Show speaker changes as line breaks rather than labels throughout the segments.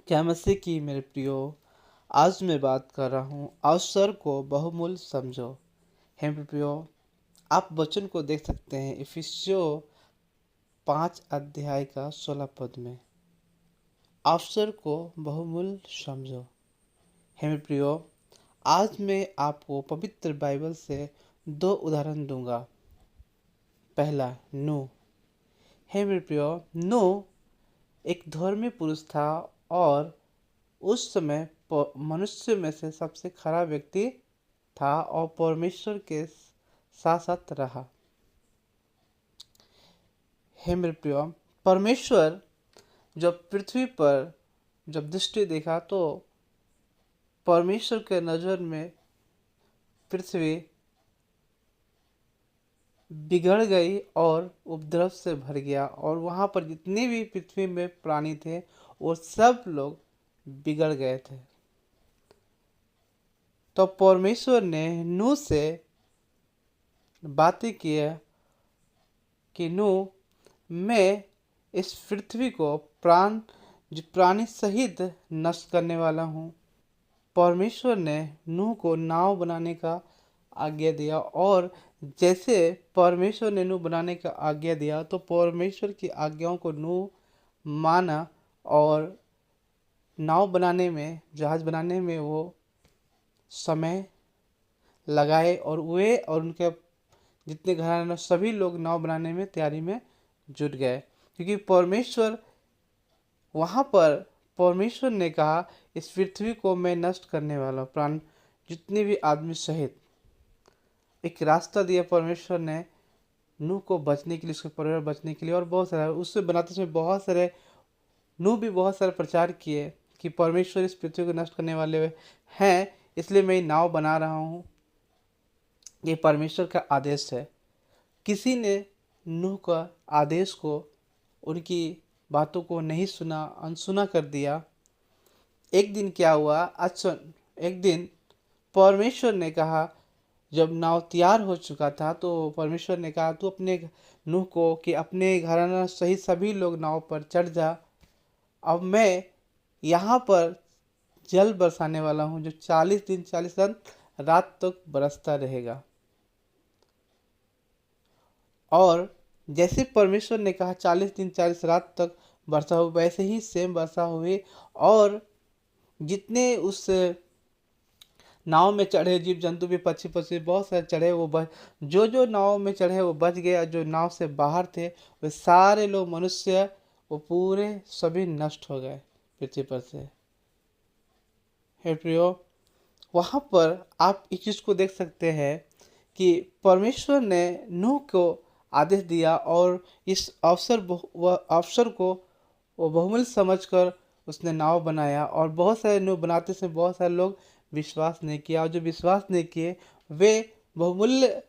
क्या मसीह की मेरे प्रियो। आज मैं बात कर रहा हूँ अवसर को बहुमूल्य समझो। हे मेरे प्रियो, आप वचन को देख सकते हैं इफिसियों 5 अध्याय का 16 पद में। अवसर को बहुमूल्य समझो। हे मेरे प्रियो, आज मैं आपको पवित्र बाइबल से दो उदाहरण दूंगा। पहला, नूह। हे मेरे प्रियो, नूह एक धर्मी पुरुष था और उस समय मनुष्य में से सबसे खराब व्यक्ति था और परमेश्वर के साथ साथ रहा। हे मेरे प्रियो, परमेश्वर जब पृथ्वी पर जब दृष्टि देखा तो परमेश्वर के नज़र में पृथ्वी बिगड़ गई और उपद्रव से भर गया और वहाँ पर जितने भी पृथ्वी में प्राणी थे वो सब लोग बिगड़ गए थे। तो परमेश्वर ने नूह से बातें की है कि नूह, मैं इस पृथ्वी को प्राणी सहित नष्ट करने वाला हूँ। परमेश्वर ने नूह को नाव बनाने का आज्ञा दिया और जैसे परमेश्वर ने नूह बनाने का आज्ञा दिया तो परमेश्वर की आज्ञाओं को नूह माना और नाव बनाने में, जहाज बनाने में वो समय लगाए और वे और उनके जितने घराने सभी लोग नाव बनाने में तैयारी में जुट गए, क्योंकि वहाँ पर परमेश्वर ने कहा इस पृथ्वी को मैं नष्ट करने वाला हूँ, प्राण जितने भी आदमी सहित। एक रास्ता दिया परमेश्वर ने नूह को बचने के लिए, उसके परिवार बचने के लिए, और बहुत सारा उससे बनाते समय बहुत सारे नूह भी बहुत सारे प्रचार किए कि परमेश्वर इस पृथ्वी को नष्ट करने वाले हैं, इसलिए मैं नाव बना रहा हूँ। ये परमेश्वर का आदेश है। किसी ने नूह का आदेश को, उनकी बातों को नहीं सुना, अनसुना कर दिया। एक दिन क्या हुआ, एक दिन परमेश्वर ने कहा, जब नाव तैयार हो चुका था तो परमेश्वर ने कहा तू अपने नूह को कि अपने घराना सहित सभी लोग नाव पर चढ़ जा। अब मैं यहाँ पर जल बरसाने वाला हूँ जो 40 दिन 40 रात तक बरसता रहेगा। और जैसे परमेश्वर ने कहा 40 दिन 40 रात तक वर्षा हो, वैसे ही सेम वर्षा हुई और जितने उस नाव में चढ़े जीव जंतु भी, पक्षी पक्षी बहुत सारे चढ़े, वो जो नाव में चढ़े वो बच गए। जो नाव से बाहर थे वे सारे लोग मनुष्य वो पूरे सभी नष्ट हो गए पृथ्वी पर से। हे प्रियो, वहाँ पर आप इस चीज़ को देख सकते हैं कि परमेश्वर ने नूह को आदेश दिया और इस अवसर को वो बहुमूल्य समझकर उसने नाव बनाया। और बहुत सारे नाव बनाते से बहुत सारे लोग विश्वास नहीं किया, और जो विश्वास नहीं किए वे बहुमूल्य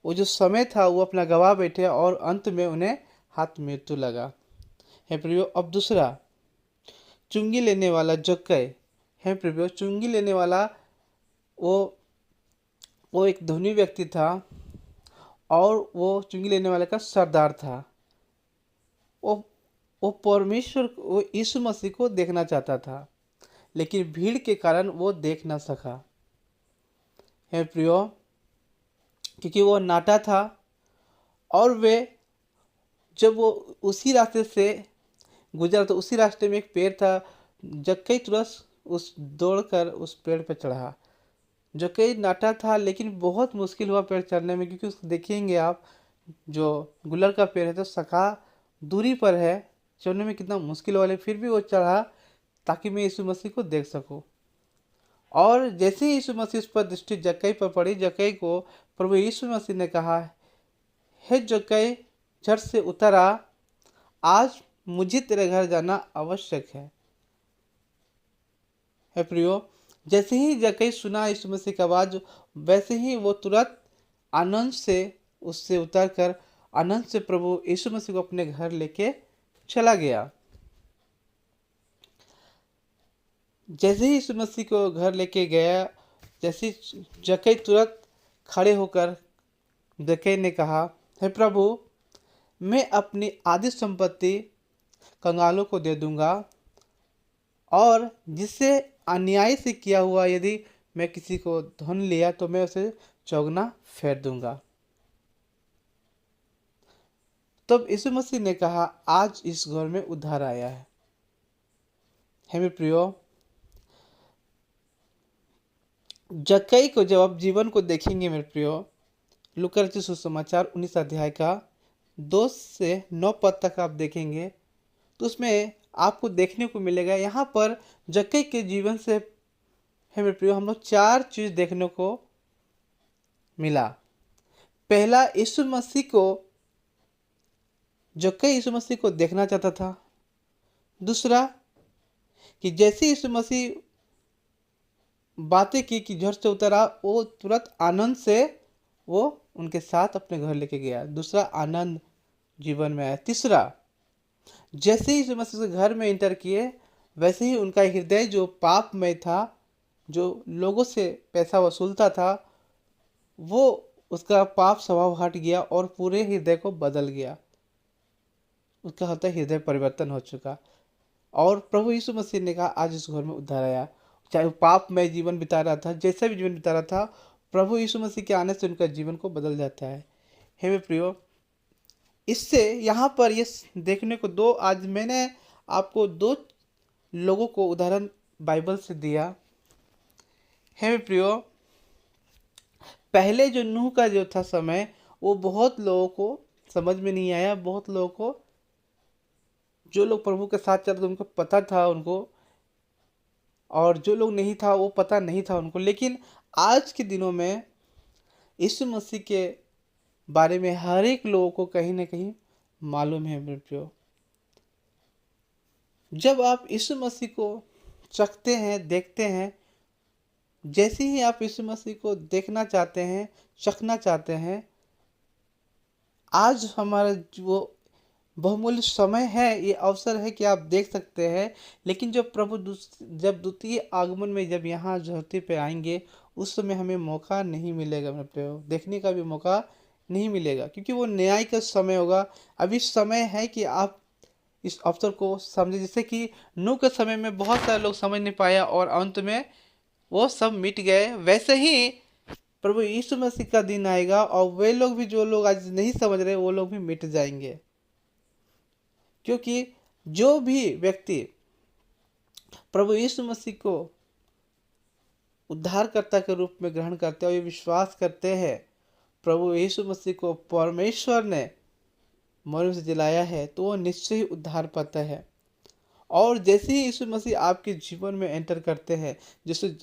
वो जो समय था वो अपना गवा बैठे और अंत में उन्हें हाथ मृत्यु लगा। है प्रियो, अब दूसरा, चुंगी लेने वाला जक्कई। है प्रियो, चुंगी लेने वाला वो एक धनी व्यक्ति था और वो चुंगी लेने वाले का सरदार था। वो परमेश्वर, वो यीशु मसीह को देखना चाहता था, लेकिन भीड़ के कारण वो देख ना सका। है प्रियो, क्योंकि वो नाटा था और वे जब वो उसी रास्ते से गुजरा तो उसी रास्ते में एक पेड़ था। जक्कई तुरंत दौड़कर उस पेड़ पर चढ़ा। जक्कई नाटा था लेकिन बहुत मुश्किल हुआ पेड़ चढ़ने में, क्योंकि उसको देखेंगे आप, जो गुलर का पेड़ है तो सखा दूरी पर है, चढ़ने में कितना मुश्किल वाले, फिर भी वो चढ़ा ताकि मैं यीशु मसीह को देख सकूं। और जैसे ही यीशु मसीह उस पर दृष्टि जक्कई पर पड़ी, जक्कई को प्रभु यीशु मसीह ने कहा, हे जक्कई, झट से उतर आ, आज मुझे तेरे घर जाना आवश्यक है। हे प्रियो, जैसे ही जक्कई सुना यीशु मसीह की आवाज़, वैसे ही वो तुरंत आनंद से उससे उतरकर आनंद से प्रभु यीशु मसीह को अपने घर लेके चला गया। जैसे ही यीशु मसीह को घर लेके गया, जैसे जक्कई तुरंत खड़े होकर जक्कई ने कहा, हे प्रभु, मैं अपनी आधी संपत्ति कंगालों को दे दूंगा और जिससे अन्याय से किया हुआ यदि मैं किसी को धन लिया तो मैं उसे चौगुना फेर दूंगा। तब यीशु मसीह ने कहा, आज इस घर में उद्धार आया है मेरे प्रियो। जक्कई को जब आप जीवन को देखेंगे मेरे प्रियो, लूका रचित सुसमाचार 19 अध्याय का 2 से 9 पद तक आप देखेंगे तो उसमें आपको देखने को मिलेगा। यहाँ पर जक्कई के जीवन से है मेरे प्रियो हम लोग 4 चीज देखने को मिला। पहला, यीशु मसीह को जक्कई यीशु मसीह को देखना चाहता था। दूसरा, कि जैसे यीशु मसीह बातें की कि घर से उतरा, वो तुरंत आनंद से वो उनके साथ अपने घर लेके गया। दूसरा, आनंद जीवन में आया। तीसरा, जैसे ही यीशु मसीह के घर में इंटर किए वैसे ही उनका हृदय जो पापमय था, जो लोगों से पैसा वसूलता था, वो उसका पाप स्वभाव हट गया और पूरे हृदय को बदल गया। उसका होता हृदय परिवर्तन हो चुका। और प्रभु यीशु मसीह ने कहा, आज इस घर में उद्धार आया। चाहे वो पाप में जीवन बिता रहा था, जैसा भी जीवन बिता रहा था, प्रभु यीशु मसीह के आने से उनका जीवन को बदल जाता है। हे मेरे प्रियो, इससे यहाँ पर ये देखने को आज मैंने आपको 2 लोगों को उदाहरण बाइबल से दिया। हे मेरे प्रियो, पहले जो नूह का जो था समय, वो बहुत लोगों को समझ में नहीं आया। बहुत लोगों को, जो लोग प्रभु के साथ चल रहे थे उनको पता था उनको, और जो लोग नहीं था वो पता नहीं था उनको। लेकिन आज के दिनों में यीशु मसीह के बारे में हर एक लोगों को कहीं ना कहीं मालूम है मेरे प्रियो। जब आप यीशु मसीह को चखते हैं, देखते हैं, जैसे ही आप यीशु मसीह को देखना चाहते हैं, चखना चाहते हैं, आज हमारा जो बहुमूल्य समय है, ये अवसर है कि आप देख सकते हैं। लेकिन जब प्रभु जब द्वितीय आगमन में जब यहाँ धरती पे आएंगे, उस समय हमें मौका नहीं मिलेगा मेरे प्रियो, देखने का भी मौका नहीं मिलेगा, क्योंकि वो न्याय का समय होगा। अभी समय है कि आप इस अवसर को समझे। जैसे कि नूह के समय में बहुत सारे लोग समझ नहीं पाया और अंत में वो सब मिट गए, वैसे ही प्रभु यीशु मसीह का दिन आएगा और वे लोग भी, जो लोग आज नहीं समझ रहे, वो लोग भी मिट जाएंगे। क्योंकि जो भी व्यक्ति प्रभु यीशु मसीह को उद्धारकर्ता के रूप में ग्रहण करते हैं और ये विश्वास करते हैं प्रभु यीशु मसीह को परमेश्वर ने मरने से जिलाया है, तो वो निश्चय ही उद्धार पाता है। और जैसे ही यीशु मसीह आपके जीवन में एंटर करते हैं, जैसे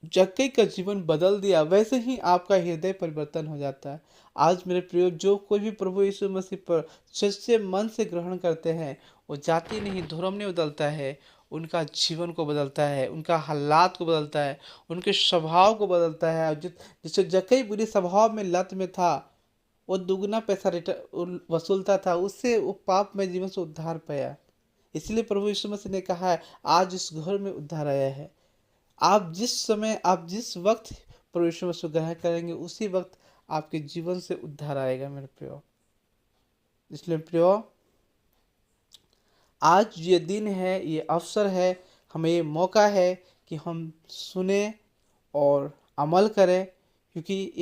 जक्कई का जीवन बदल दिया, वैसे ही आपका हृदय परिवर्तन हो जाता है। आज मेरे प्रियो, जो कोई भी प्रभु यीशु मसीह पर सच्चे मन से ग्रहण करते हैं, वो जाति नहीं, धर्म नहीं बदलता है, उनका जीवन को बदलता है, उनका हालात को बदलता है, उनके स्वभाव को बदलता है। जिससे जक्कई बुरे स्वभाव में लत में था, वो दुगना पैसा वसूलता था, उससे वो पाप में जीवन से उद्धार पाया। इसलिए प्रभु यीशु मसीह ने कहा है, आज इस घर में उद्धार आया है। आप जिस समय, आप जिस वक्त प्रभु यीशु मसीह को ग्रहण करेंगे, उसी वक्त आपके जीवन से उद्धार आएगा मेरे प्रियो। इसलिए प्रियो, आज ये दिन है, ये अवसर है, हमें ये मौका है कि हम सुने और अमल करें। क्योंकि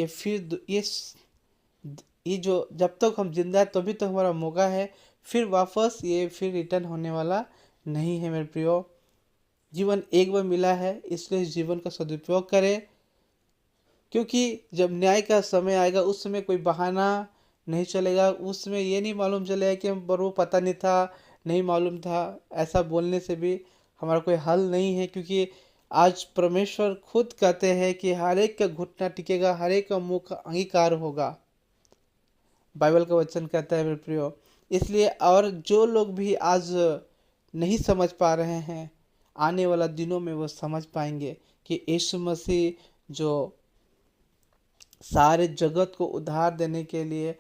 ये जो जब तक हम जिंदा है तभी तो हमारा मौका है, फिर वापस ये फिर रिटर्न होने वाला नहीं है मेरे प्रियो। जीवन एक बार मिला है, इसलिए इस जीवन का सदुपयोग करें। क्योंकि जब न्याय का समय आएगा, उस समय कोई बहाना नहीं चलेगा। उस समय ये नहीं मालूम चलेगा कि हम पर वो पता नहीं था, नहीं मालूम था, ऐसा बोलने से भी हमारा कोई हल नहीं है। क्योंकि आज परमेश्वर खुद कहते हैं कि हर एक का घुटना टिकेगा, हर एक का मुंह का अंगीकार होगा, बाइबल का वचन कहता है मेरे प्रियो। इसलिए और जो लोग भी आज नहीं समझ पा रहे हैं, आने वाला दिनों में वो समझ पाएंगे कि यीशु मसीह जो सारे जगत को उद्धार देने के लिए,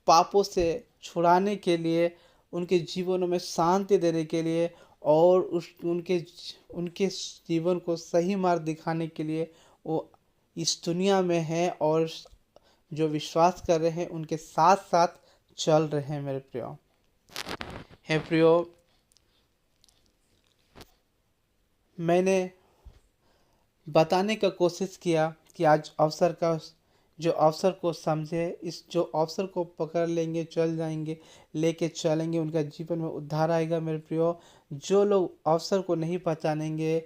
पापों से छुड़ाने के लिए, उनके जीवनों में शांति देने के लिए और उनके जीवन को सही मार्ग दिखाने के लिए वो इस दुनिया में है, और जो विश्वास कर रहे हैं उनके साथ साथ चल रहे हैं मेरे प्रियो। हे प्रियो, मैंने बताने का कोशिश किया कि आज अवसर का जो अवसर को समझे, इस जो अवसर को पकड़ लेंगे, चल जाएंगे, लेके चलेंगे, उनका जीवन में उद्धार आएगा मेरे प्रियो। जो लोग अवसर को नहीं पहचानेंगे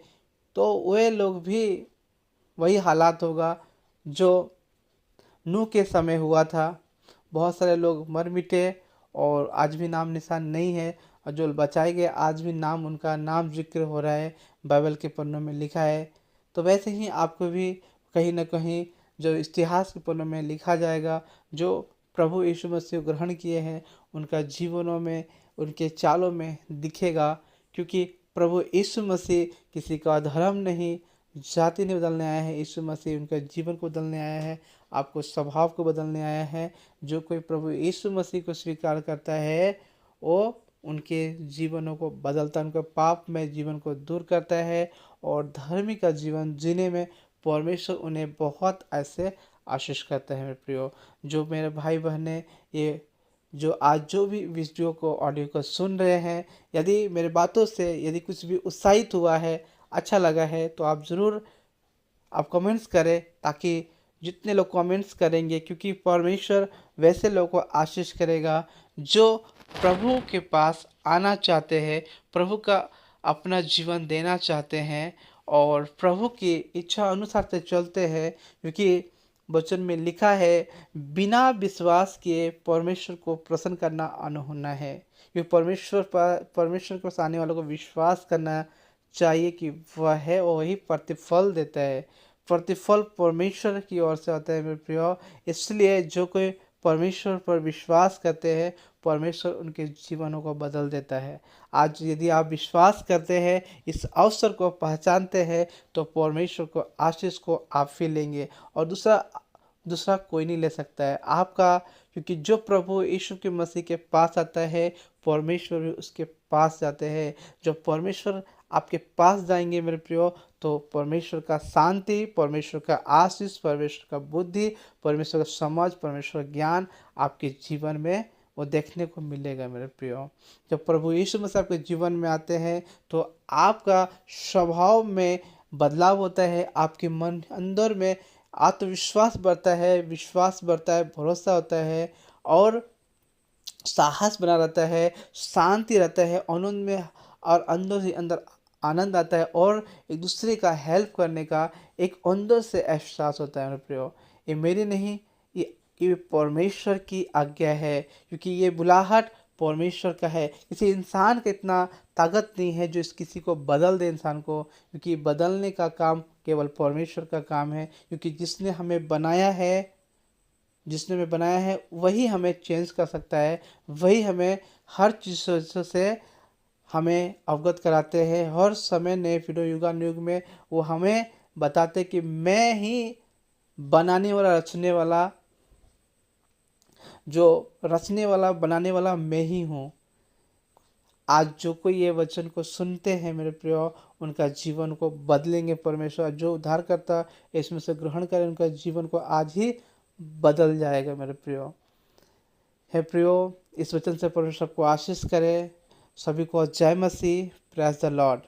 तो वे लोग भी वही हालात होगा जो नूह के समय हुआ था। बहुत सारे लोग मर मिटे और आज भी नाम निशान नहीं है, और जो बचाए गए आज भी नाम उनका नाम जिक्र हो रहा है, बाइबल के पन्नों में लिखा है। तो वैसे ही आपको भी कहीं ना कहीं जो इतिहास के पन्नों में लिखा जाएगा, जो प्रभु यीशु मसीह को ग्रहण किए हैं उनका जीवनों में, उनके चालों में दिखेगा। क्योंकि प्रभु यीशु मसीह किसी का धर्म नहीं, जाति नहीं बदलने आया है। यीशु मसीह उनका जीवन को बदलने आया है, आपको स्वभाव को बदलने आया है। जो कोई प्रभु यीशु मसीह को स्वीकार करता है वो उनके जीवनों को बदलता है, उनका पाप में जीवन को दूर करता है और धर्मी का जीवन जीने में परमेश्वर उन्हें बहुत ऐसे आशीष करता है। मेरे प्रियो, जो मेरे भाई बहनें ये जो आज जो भी वीडियो को ऑडियो को सुन रहे हैं, यदि मेरे बातों से यदि कुछ भी उत्साहित हुआ है, अच्छा लगा है, तो आप ज़रूर आप कमेंट्स करें, ताकि जितने लोग कमेंट्स करेंगे, क्योंकि परमेश्वर वैसे लोगों को आशीष करेगा जो प्रभु के पास आना चाहते हैं, प्रभु का अपना जीवन देना चाहते हैं और प्रभु की इच्छा अनुसार से चलते हैं। क्योंकि वचन में लिखा है, बिना विश्वास किए परमेश्वर को प्रसन्न करना अनहोना है। क्योंकि परमेश्वर के पास आने वालों को विश्वास करना चाहिए कि वह है, वो वही प्रतिफल देता है। प्रतिफल परमेश्वर की ओर से आता है मेरे प्रियो। इसलिए जो कोई परमेश्वर पर विश्वास करते हैं, परमेश्वर उनके जीवनों को बदल देता है। आज यदि आप विश्वास करते हैं, इस अवसर को पहचानते हैं, तो परमेश्वर को आशीष को आप भी लेंगे और दूसरा कोई नहीं ले सकता है आपका। क्योंकि जो प्रभु यीशु के मसीह के पास आता है, परमेश्वर भी उसके पास जाते हैं। जब परमेश्वर आपके पास जाएंगे मेरे प्रियो, तो परमेश्वर का शांति, परमेश्वर का आशीष, परमेश्वर का बुद्धि, परमेश्वर का समझ, परमेश्वर का ज्ञान आपके जीवन में वो देखने को मिलेगा मेरे प्रियो। जब प्रभु यीशु मसीह आपके जीवन में आते हैं तो आपका स्वभाव में बदलाव होता है, आपके मन अंदर में आत्मविश्वास बढ़ता है, विश्वास बढ़ता है, भरोसा होता है और साहस बना रहता है, शांति रहता है, आनंद में और अंदर ही अंदर आनंद आता है और एक दूसरे का हेल्प करने का एक अंदर से एहसास होता है मेरे प्रियो। ये मेरी नहीं, ये परमेश्वर की आज्ञा है। क्योंकि ये बुलाहट परमेश्वर का है। किसी इंसान का इतना ताकत नहीं है जो इस किसी को बदल दे इंसान को, क्योंकि बदलने का काम केवल परमेश्वर का काम है। क्योंकि जिसने हमें बनाया है वही हमें चेंज कर सकता है, वही हमें हर चीज़ों से हमें अवगत कराते हैं। हर समय नए वीडियो युग में वो हमें बताते कि मैं ही बनाने वाला, रचने वाला बनाने वाला मैं ही हूँ। आज जो कोई ये वचन को सुनते हैं मेरे प्रियो, उनका जीवन को बदलेंगे परमेश्वर। जो उद्धार करता इसमें से ग्रहण करें, उनका जीवन को आज ही बदल जाएगा मेरे प्रियो। हे प्रियो, इस वचन से परमेश्वर को आशीष करे। सभी को जय मसीह, प्रेज द लॉर्ड।